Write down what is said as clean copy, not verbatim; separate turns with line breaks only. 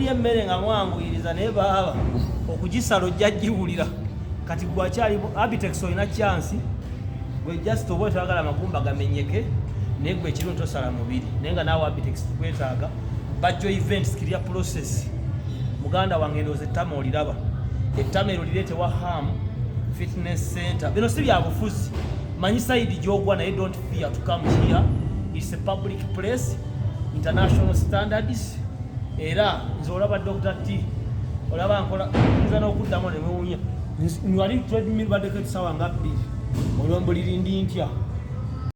mulya emmere nga mwanguyiriza naye baaba okugisala ojja giwulira kati gwakyali Abitex olina chance gwe just oba otwagala amagumba gamenyeke naye gwe ekiro tosala mubiri naye nga naawe Abitex tukwetaaga bajjo events kirya process muganda wange ndooza ettama oliraba ettama ero lireetewa Ham Fitness Center bino si bya bufuzi manyi side gyogwa naye don't fear to come here. It's a public place, international standards. Era nze olaba Dr. T olaba nkola nza n'okuddamu ne mwewuunya nwali treadmill badde kati sawa nga bbiri olyombo lirindi ntya